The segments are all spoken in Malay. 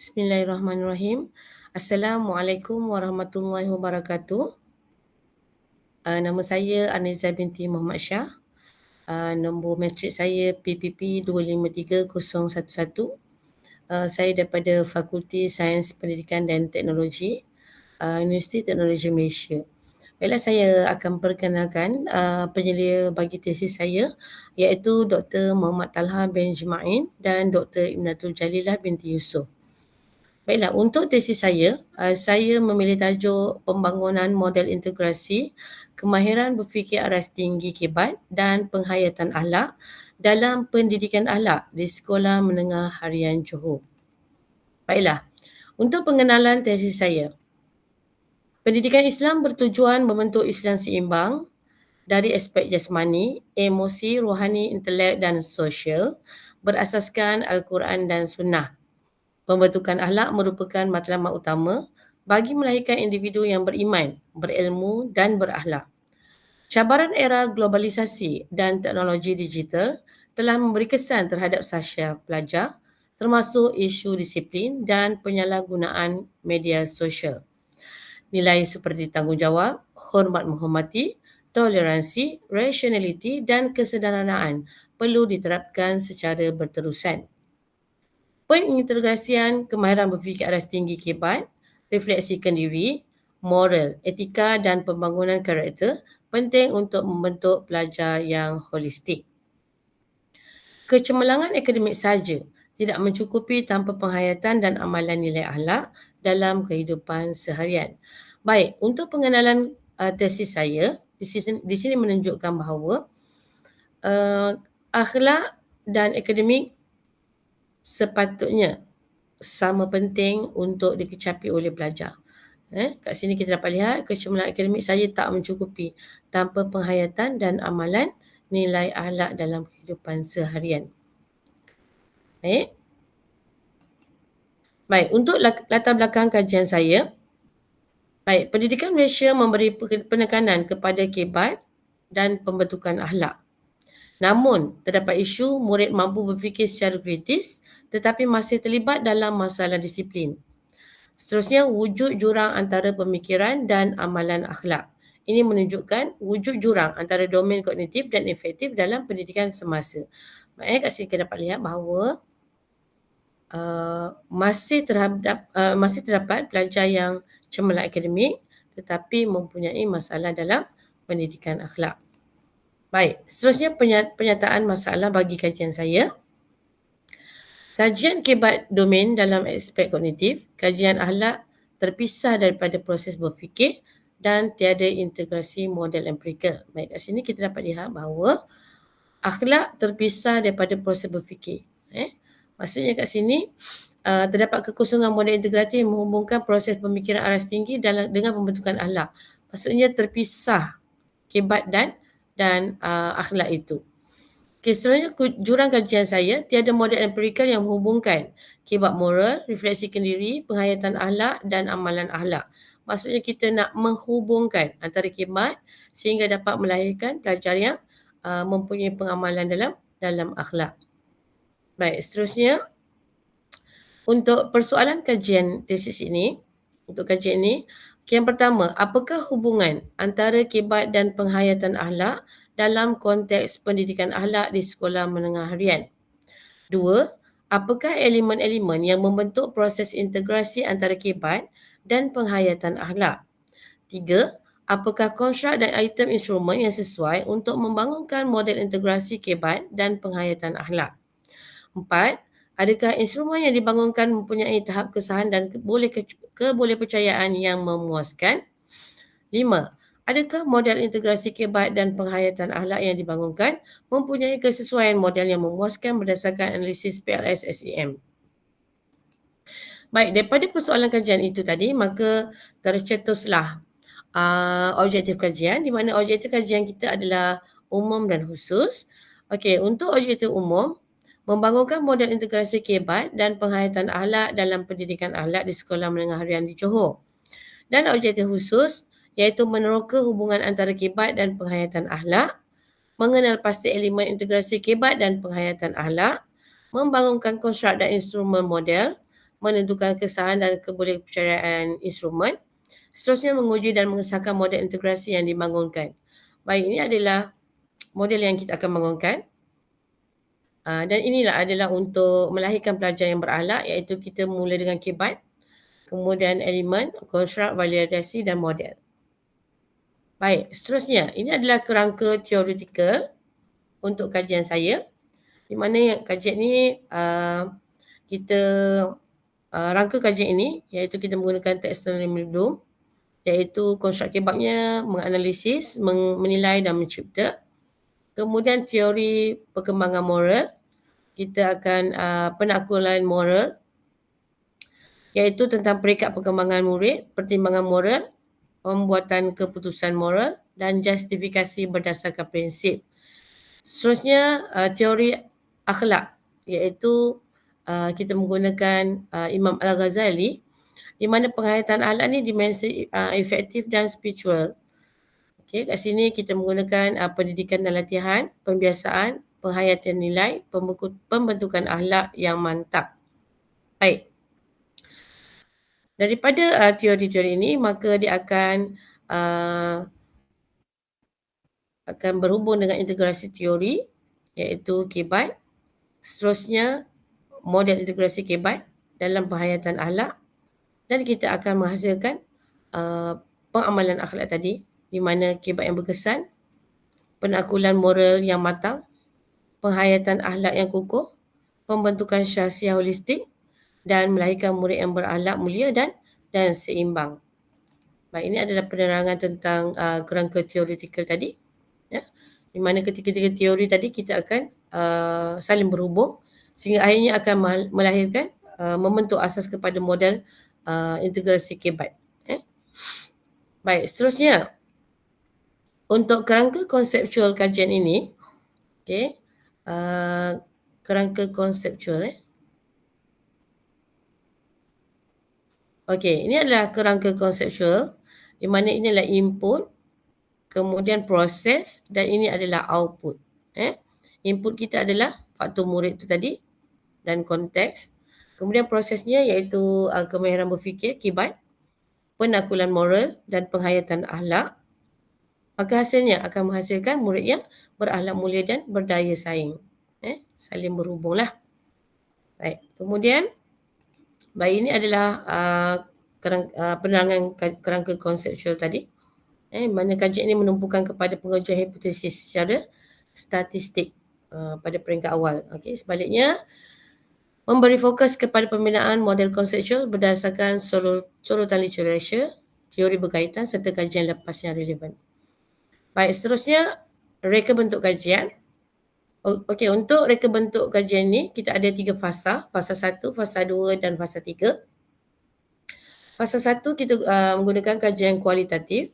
Bismillahirrahmanirrahim. Assalamualaikum warahmatullahi wabarakatuh. Nama saya Aniza binti Muhammad Shah. Nombor matrik saya PPP 253011. Saya daripada Fakulti Sains Pendidikan dan Teknologi, Universiti Teknologi Malaysia. Baiklah, saya akan perkenalkan penyelia bagi tesis saya, iaitu Dr. Muhammad Talha bin Jema'in dan Dr. Ibnatul Jalilah binti Yusof. Baiklah, untuk tesis saya memilih tajuk pembangunan model integrasi, kemahiran berfikir aras tinggi kibat dan penghayatan akhlak dalam pendidikan akhlak di Sekolah Menengah Harian Johor. Baiklah, untuk pengenalan tesis saya. Pendidikan Islam bertujuan membentuk Islam seimbang dari aspek jasmani, emosi, rohani, intelek dan sosial berasaskan Al-Quran dan Sunnah. Pembentukan akhlak merupakan matlamat utama bagi melahirkan individu yang beriman, berilmu dan berakhlak. Cabaran era globalisasi dan teknologi digital telah memberi kesan terhadap sosial pelajar, termasuk isu disiplin dan penyalahgunaan media sosial. Nilai seperti tanggungjawab, hormat menghormati, toleransi, rationality dan kesederhanaan perlu diterapkan secara berterusan. Pengintegrasian kemahiran berfikir aras tinggi kibat, refleksikan diri, moral, etika dan pembangunan karakter penting untuk membentuk pelajar yang holistik. Kecemerlangan akademik saja tidak mencukupi tanpa penghayatan dan amalan nilai akhlak dalam kehidupan seharian. Baik, untuk pengenalan tesis saya, di sini menunjukkan bahawa akhlak dan akademik sepatutnya sama penting untuk dikecapi oleh pelajar. Kat sini kita dapat lihat kecemerlangan akademik saja tak mencukupi tanpa penghayatan dan amalan nilai akhlak dalam kehidupan seharian. Baik, untuk latar belakang kajian saya. Baik, pendidikan Malaysia memberi penekanan kepada kibat dan pembentukan akhlak. Namun, terdapat isu murid mampu berfikir secara kritis tetapi masih terlibat dalam masalah disiplin. Seterusnya, wujud jurang antara pemikiran dan amalan akhlak. Ini menunjukkan wujud jurang antara domain kognitif dan efektif dalam pendidikan semasa. Kat sini kita dapat lihat bahawa masih terdapat pelajar yang cemerlang akademik tetapi mempunyai masalah dalam pendidikan akhlak. Baik, seterusnya penyataan masalah bagi kajian saya. Kajian kibat domain dalam aspek kognitif, kajian akhlak terpisah daripada proses berfikir dan tiada integrasi model empirikal. Baik, kat sini kita dapat lihat bahawa akhlak terpisah daripada proses berfikir. Maksudnya kat sini terdapat kekosongan model integratif yang menghubungkan proses pemikiran aras tinggi dengan pembentukan akhlak. Maksudnya terpisah kibat dan akhlak itu. Seterusnya jurang kajian saya, tiada model empirikal yang menghubungkan kibat moral, refleksikan diri, penghayatan akhlak dan amalan akhlak. Maksudnya kita nak menghubungkan antara kibat sehingga dapat melahirkan pelajar yang mempunyai pengamalan dalam akhlak. Baik, seterusnya untuk persoalan kajian tesis ini, yang pertama, apakah hubungan antara kibat dan penghayatan akhlak dalam konteks pendidikan akhlak di sekolah menengah harian? 2. Apakah elemen-elemen yang membentuk proses integrasi antara kibat dan penghayatan akhlak? 3. Apakah konstruk dan item instrumen yang sesuai untuk membangunkan model integrasi kibat dan penghayatan akhlak? 4. Adakah instrumen yang dibangunkan mempunyai tahap kesahan dan kebolehpercayaan yang memuaskan? 5. Adakah model integrasi kibat dan penghayatan akhlak yang dibangunkan mempunyai kesesuaian model yang memuaskan berdasarkan analisis PLS SEM? Baik, daripada persoalan kajian itu tadi, maka tercetuslah objektif kajian, di mana objektif kajian kita adalah umum dan khusus. Okey, untuk objektif umum, membangunkan model integrasi kibat dan penghayatan akhlak dalam pendidikan akhlak di Sekolah Menengah Harian di Johor. Dan objektif khusus iaitu meneroka hubungan antara kibat dan penghayatan akhlak, mengenal pasti elemen integrasi kibat dan penghayatan akhlak, membangunkan konstruk dan instrumen model, menentukan kesahihan dan kebolehpercayaan instrumen. Seterusnya menguji dan mengesahkan model integrasi yang dibangunkan. Baik, ini adalah model yang kita akan bangunkan. Dan inilah adalah untuk melahirkan pelajar yang berakhlak, iaitu kita mula dengan kibat, kemudian elemen, konstruk, validasi dan model. Baik, seterusnya ini adalah kerangka teoretikal untuk kajian saya, di mana yang kajian ini kita rangka kajian ini iaitu kita menggunakan taxonomy Bloom, iaitu konstruk kibatnya, menganalisis, menilai dan mencipta. Kemudian teori perkembangan moral, kita akan penaklukan moral, iaitu tentang peringkat perkembangan murid, pertimbangan moral, pembuatan keputusan moral dan justifikasi berdasarkan prinsip. Seterusnya teori akhlak, iaitu kita menggunakan Imam Al-Ghazali, di mana penghayatan akhlak ni dimensi efektif dan spiritual. Okey, kat sini kita menggunakan pendidikan dan latihan, pembiasaan, penghayatan nilai, pembentukan akhlak yang mantap. Baik. Daripada teori-teori ini, maka dia akan berhubung dengan integrasi teori, iaitu kibat. Seterusnya model integrasi kibat dalam penghayatan akhlak, dan kita akan menghasilkan pengamalan akhlak tadi, di mana kibat yang berkesan, penaklukan moral yang matang, penghayatan akhlak yang kukuh, pembentukan syahsiah holistik dan melahirkan murid yang berakhlak mulia dan seimbang. Baik, ini adalah penerangan tentang kerangka teoretikal tadi, ya, di mana ketiga-tiga teori tadi kita akan saling berhubung sehingga akhirnya akan melahirkan membentuk asas kepada model integrasi kibat. Baik, seterusnya untuk kerangka konseptual kajian ini, okey, kerangka konseptual. Okey, ini adalah kerangka konseptual, di mana ini adalah input, kemudian proses, dan ini adalah output. Input kita adalah faktor murid itu tadi dan konteks. Kemudian prosesnya iaitu kemahiran berfikir, kibat, penaklukan moral dan penghayatan akhlak. Maka hasilnya akan menghasilkan murid yang berakhlak mulia dan berdaya saing. Saling berhubunglah. Baik, kemudian ini adalah penerangan kerangka konseptual tadi. Mana kajian ini menumpukan kepada pengajuan hipotesis secara statistik pada peringkat awal. Okey, sebaliknya memberi fokus kepada pembinaan model konseptual berdasarkan sorotan literatur, teori berkaitan serta kajian lepas yang relevan. Baik, seterusnya reka bentuk kajian. Okey, untuk reka bentuk kajian ni kita ada 3 fasa, fasa 1, fasa 2 dan fasa 3. Fasa 1 kita menggunakan kajian kualitatif.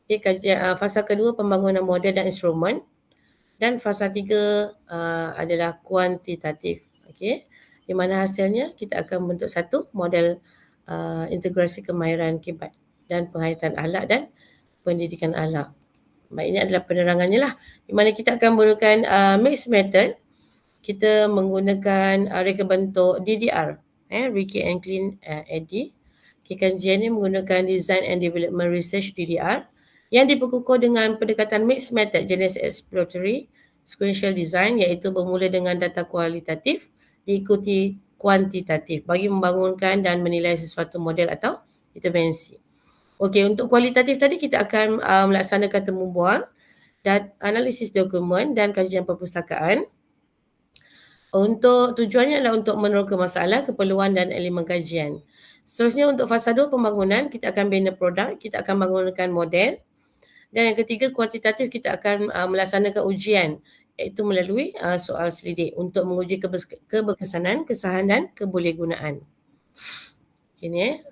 Okay, kajian fasa kedua pembangunan model dan instrumen, dan fasa 3 adalah kuantitatif. Okey, di mana hasilnya kita akan membentuk satu model integrasi kemahiran kibat dan penghayatan akhlak dan pendidikan akhlak. Baik, ini adalah penerangannya lah, di mana kita akan menggunakan mixed method. Kita menggunakan reka bentuk DDR, Ricky and Clean AD. Kajian ini menggunakan Design and Development Research DDR yang diperkukuh dengan pendekatan mixed method jenis exploratory sequential design, iaitu bermula dengan data kualitatif diikuti kuantitatif bagi membangunkan dan menilai sesuatu model atau intervensi. Okey, untuk kualitatif tadi kita akan melaksanakan temu bual dan analisis dokumen dan kajian perpustakaan. Untuk tujuannya adalah untuk meneroka masalah, keperluan dan elemen kajian. Seterusnya untuk fasa 2 pembangunan, kita akan bina produk, kita akan bangunkan model. Dan yang ketiga, kuantitatif, kita akan melaksanakan ujian, iaitu melalui soal selidik untuk menguji keberkesanan, kesahihan dan kebolehgunaan. Ini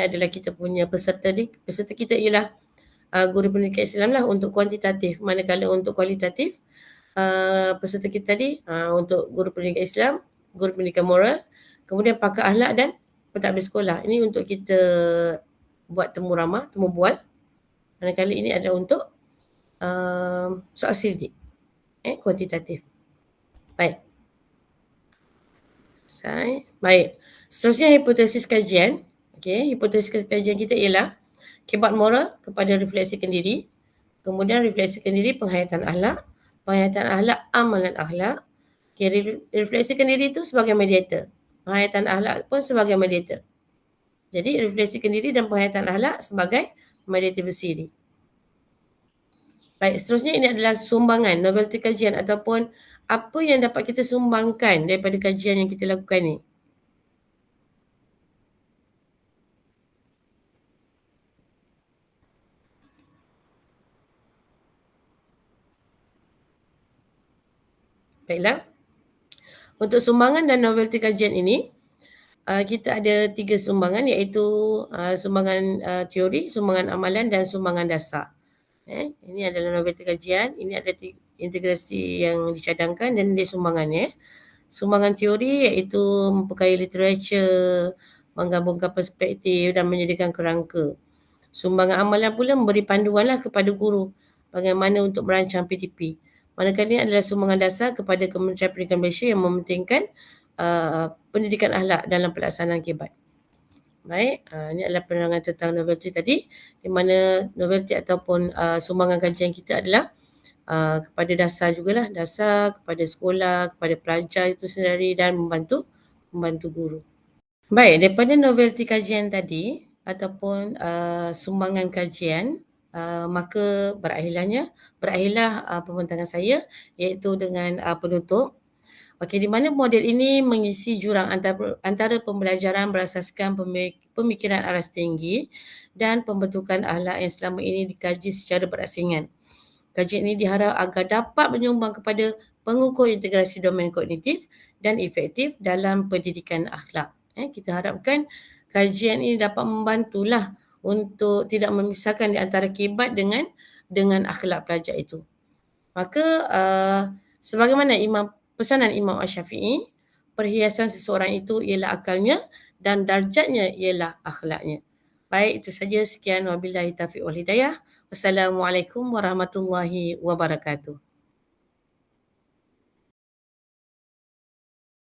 adalah kita punya peserta kita ialah guru pendidikan Islam lah untuk kuantitatif. Manakala untuk kualitatif, peserta kita tadi untuk guru pendidikan Islam, guru pendidikan moral, kemudian pakar akhlak dan pentadbir sekolah. Ini untuk kita buat temu ramah, temu bual. Manakala ini adalah untuk soal selidik, kuantitatif. Baik. Baik. Seterusnya hipotesis kajian. Hipotesis kajian kita ialah kibat moral kepada refleksikan diri, kemudian refleksikan diri penghayatan akhlak amalan akhlak. Refleksikan diri itu sebagai mediator, penghayatan akhlak pun sebagai mediator. Jadi refleksikan diri dan penghayatan akhlak sebagai mediator bersiri. Baik, seterusnya ini adalah sumbangan novelty kajian ataupun apa yang dapat kita sumbangkan daripada kajian yang kita lakukan ni. Baiklah. Untuk sumbangan dan novelty kajian ini, kita ada 3 sumbangan, iaitu sumbangan teori, sumbangan amalan dan sumbangan dasar. Ini adalah novelty kajian, ini ada integrasi yang dicadangkan dan dia sumbangannya. Sumbangan teori iaitu memperkaya literature, menggabungkan perspektif dan menyediakan kerangka. Sumbangan amalan pula memberi panduanlah kepada guru bagaimana untuk merancang PDP. Manakala ini adalah sumbangan dasar kepada Kementerian Pendidikan Malaysia yang mementingkan pendidikan akhlak dalam pelaksanaan kibat. Baik, ini adalah penerangan tentang novelty tadi, di mana novelty ataupun sumbangan kajian kita adalah kepada dasar jugalah, dasar kepada sekolah, kepada pelajar itu sendiri dan membantu guru. Baik, daripada novelty kajian tadi ataupun sumbangan kajian, maka berakhirlah pembintangan saya, iaitu dengan penutup. Okey, di mana model ini mengisi jurang antara pembelajaran berasaskan pemikiran aras tinggi dan pembentukan akhlak yang selama ini dikaji secara berasingan. Kajian ini diharap agar dapat menyumbang kepada pengukur integrasi domain kognitif dan efektif dalam pendidikan akhlak. Kita harapkan kajian ini dapat membantulah untuk tidak memisahkan di antara kibat dengan akhlak pelajar itu. Maka sebagaimana pesanan Imam Asy-Syafi'i, perhiasan seseorang itu ialah akalnya dan darjatnya ialah akhlaknya. Baik, itu saja. Sekian, wabillahi taufiq wal hidayah. Wassalamualaikum warahmatullahi wabarakatuh.